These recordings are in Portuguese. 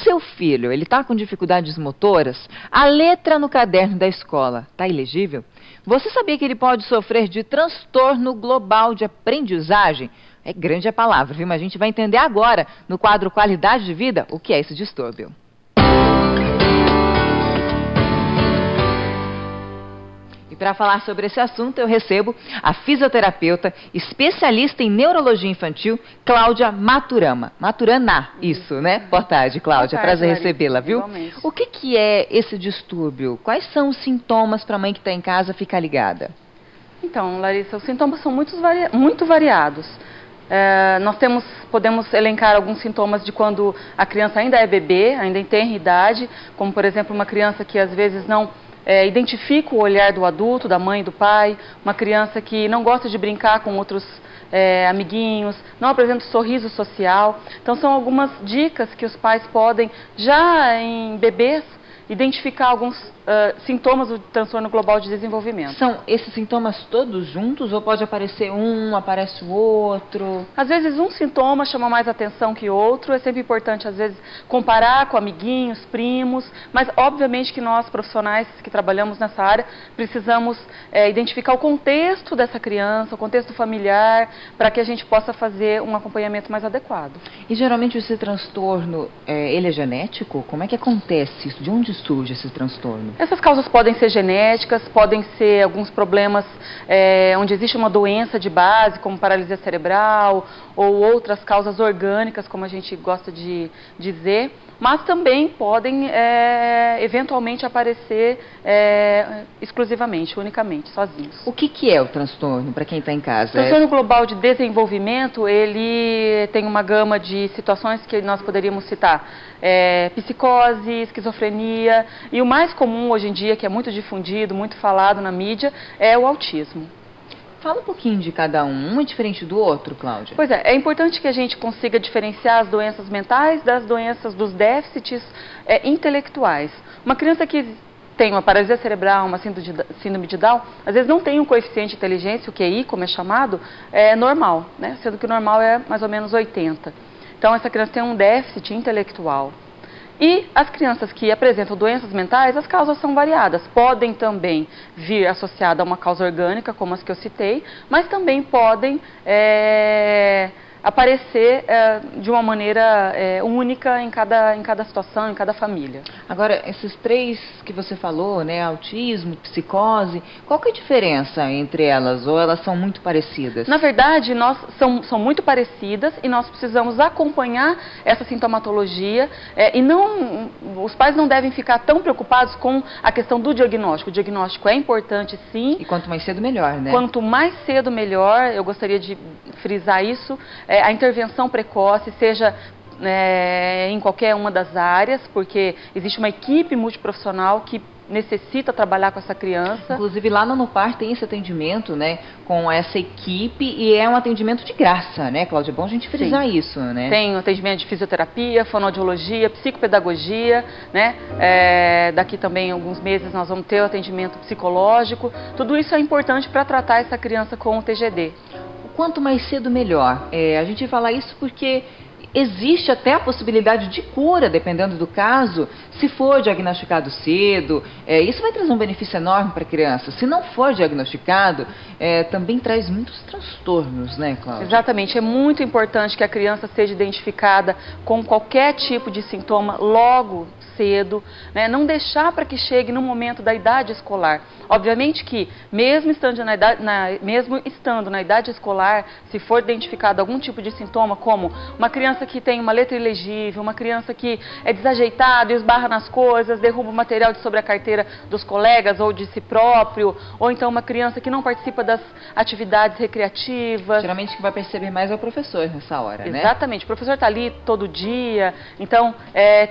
seu filho, ele está com dificuldades motoras, a letra no caderno da escola está ilegível? Você sabia que ele pode sofrer de transtorno global de aprendizagem? É grande a palavra, viu? Mas a gente vai entender agora, no quadro Qualidade de Vida, o que é esse distúrbio. E para falar sobre esse assunto, eu recebo a fisioterapeuta, especialista em neurologia infantil, Cláudia Maturana, isso, né? Boa tarde, Cláudia. Boa tarde, prazer recebê-la, viu? Igualmente. O que é esse distúrbio? Quais são os sintomas para a mãe que está em casa ficar ligada? Então, Larissa, os sintomas são muito variados. Podemos elencar alguns sintomas de quando a criança ainda é bebê, ainda tem idade, como, por exemplo, uma criança que às vezes não identifica o olhar do adulto, da mãe e do pai, uma criança que não gosta de brincar com outros amiguinhos, não apresenta sorriso social. Então, são algumas dicas que os pais podem, já em bebês, identificar alguns sintomas do transtorno global de desenvolvimento. São esses sintomas todos juntos ou pode aparecer um, aparece o outro? Às vezes um sintoma chama mais atenção que outro, é sempre importante às vezes comparar com amiguinhos, primos, mas obviamente que nós profissionais que trabalhamos nessa área precisamos identificar o contexto dessa criança, o contexto familiar, para que a gente possa fazer um acompanhamento mais adequado. E geralmente esse transtorno, ele é genético? Como é que acontece isso? De onde surge esse transtorno? Essas causas podem ser genéticas, podem ser alguns problemas onde existe uma doença de base, como paralisia cerebral, ou outras causas orgânicas, como a gente gosta de dizer, mas também podem eventualmente aparecer exclusivamente, unicamente, sozinhos. O que é o transtorno, para quem está em casa? O transtorno global de desenvolvimento, ele tem uma gama de situações que nós poderíamos citar. Psicose, esquizofrenia, e o mais comum hoje em dia, que é muito difundido, muito falado na mídia, é o autismo. Fala um pouquinho de cada um. Um é diferente do outro, Cláudia? Pois é importante que a gente consiga diferenciar as doenças mentais das doenças, dos déficits intelectuais. Uma criança que tem uma paralisia cerebral, uma síndrome de Down, às vezes não tem um coeficiente de inteligência, o QI, como é chamado, normal, né? Sendo que o normal é mais ou menos 80. Então, essa criança tem um déficit intelectual. E as crianças que apresentam doenças mentais, as causas são variadas. Podem também vir associadas a uma causa orgânica, como as que eu citei, mas também podem aparecer de uma maneira única em cada situação, em cada família. Agora, esses três que você falou, né, autismo, psicose, qual que é a diferença entre elas? Ou elas são muito parecidas? Na verdade, são muito parecidas e nós precisamos acompanhar essa sintomatologia os pais não devem ficar tão preocupados com a questão do diagnóstico. O diagnóstico é importante, sim. E quanto mais cedo, melhor, né? Quanto mais cedo, melhor. Eu gostaria de frisar isso. A intervenção precoce, seja em qualquer uma das áreas, porque existe uma equipe multiprofissional que necessita trabalhar com essa criança. Inclusive lá no Nupar tem esse atendimento, né, com essa equipe, e é um atendimento de graça, né, Cláudia? É bom a gente frisar isso, né? Tem um atendimento de fisioterapia, fonoaudiologia, psicopedagogia, né? Daqui também alguns meses nós vamos ter o atendimento psicológico. Tudo isso é importante para tratar essa criança com o TGD. Quanto mais cedo, melhor. A gente fala isso porque existe até a possibilidade de cura, dependendo do caso, se for diagnosticado cedo. Isso vai trazer um benefício enorme para a criança. Se não for diagnosticado, também traz muitos transtornos, né, Cláudia? Exatamente. É muito importante que a criança seja identificada com qualquer tipo de sintoma logo cedo, né? Não deixar para que chegue no momento da idade escolar. Obviamente que, mesmo estando na idade escolar, se for identificado algum tipo de sintoma, como uma criança que tem uma letra ilegível, uma criança que é desajeitada, esbarra nas coisas, derruba o material sobre a carteira dos colegas ou de si próprio, ou então uma criança que não participa das atividades recreativas. Geralmente quem vai perceber mais é o professor nessa hora, né? Exatamente. O professor está ali todo dia, então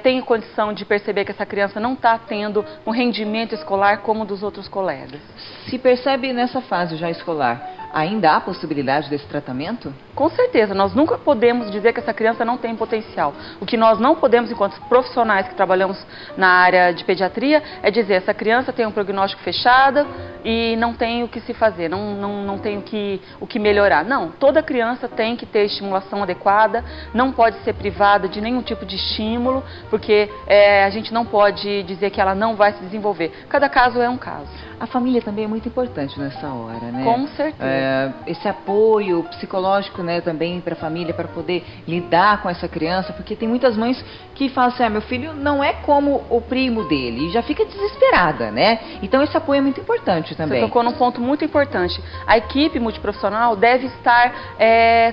tem condição de perceber que essa criança não está tendo um rendimento escolar como dos outros colegas. Se percebe nessa fase já escolar ainda há possibilidade desse tratamento? Com certeza, nós nunca podemos dizer que essa criança não tem potencial. O que nós não podemos, enquanto profissionais que trabalhamos na área de pediatria, é dizer essa criança tem um prognóstico fechado e não tem o que se fazer, não tem o que melhorar. Não, toda criança tem que ter estimulação adequada, não pode ser privada de nenhum tipo de estímulo, porque a gente não pode dizer que ela não vai se desenvolver. Cada caso é um caso. A família também é muito importante nessa hora, né? Com certeza. Esse apoio psicológico, né, também para a família, para poder lidar com essa criança, porque tem muitas mães que falam assim, meu filho não é como o primo dele, e já fica desesperada, né? Então esse apoio é muito importante também. Você tocou num ponto muito importante. A equipe multiprofissional deve estar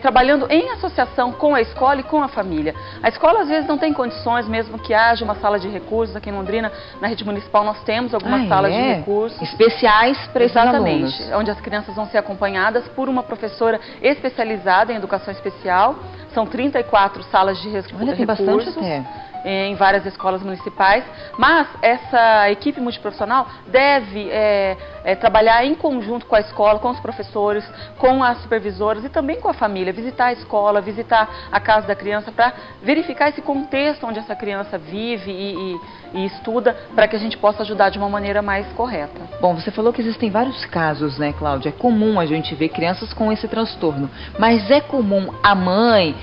trabalhando em associação com a escola e com a família. A escola às vezes não tem condições, mesmo que haja uma sala de recursos. Aqui em Londrina, na rede municipal, nós temos algumas salas de recursos especiais para esses alunos. Exatamente, onde as crianças vão ser acompanhadas por uma professora especializada em educação especial. São 34 salas de recursos. Olha, tem bastante até. Em várias escolas municipais, mas essa equipe multiprofissional deve trabalhar em conjunto com a escola, com os professores, com as supervisoras e também com a família, visitar a escola, visitar a casa da criança para verificar esse contexto onde essa criança vive e estuda, para que a gente possa ajudar de uma maneira mais correta. Bom, você falou que existem vários casos, né, Cláudia? É comum a gente ver crianças com esse transtorno, mas é comum a mãe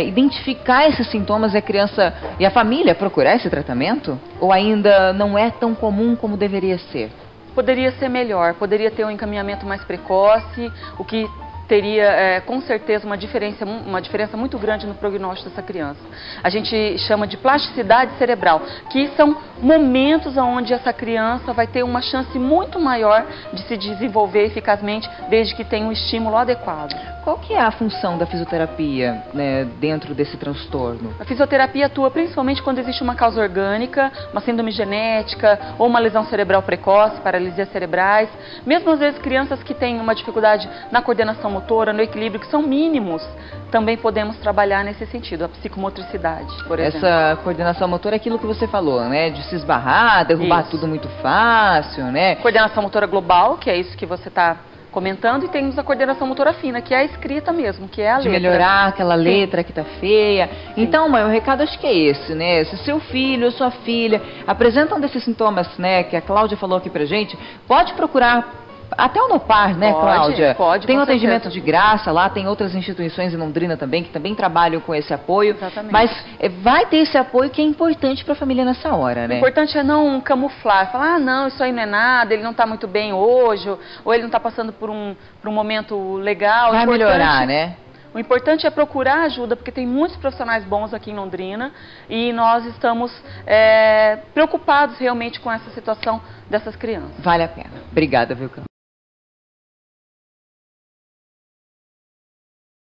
identificar esses sintomas e a criança e a família procurar esse tratamento? Ou ainda não é tão comum como deveria ser? Poderia ser melhor, poderia ter um encaminhamento mais precoce, o que teria com certeza uma diferença muito grande no prognóstico dessa criança. A gente chama de plasticidade cerebral, que são momentos onde essa criança vai ter uma chance muito maior de se desenvolver eficazmente, desde que tenha um estímulo adequado. Qual que é a função da fisioterapia, né, dentro desse transtorno? A fisioterapia atua principalmente quando existe uma causa orgânica, uma síndrome genética ou uma lesão cerebral precoce, paralisias cerebrais. Mesmo às vezes crianças que têm uma dificuldade na coordenação motora, no equilíbrio, que são mínimos, também podemos trabalhar nesse sentido, a psicomotricidade, por exemplo. Essa coordenação motora é aquilo que você falou, né, de se esbarrar, derrubar tudo muito fácil, né? Coordenação motora global, que é isso que você está comentando, e temos a coordenação motora fina, que é a escrita mesmo, que é a letra. De melhorar aquela letra que tá feia. Sim. Então, mãe, o recado acho que é esse, né? Se seu filho ou sua filha apresentam desses sintomas, né, que a Cláudia falou aqui pra gente, pode procurar até o Nopar, né, Cláudia? Pode, tem um atendimento de graça lá, tem outras instituições em Londrina também, que também trabalham com esse apoio. Exatamente. Mas vai ter esse apoio que é importante para a família nessa hora, né? O importante é não camuflar, falar, não, isso aí não é nada, ele não está muito bem hoje, ou ele não está passando por um momento legal. Vai melhorar, né? O importante é procurar ajuda, porque tem muitos profissionais bons aqui em Londrina e nós estamos preocupados realmente com essa situação dessas crianças. Vale a pena. Obrigada, viu, Cláudia?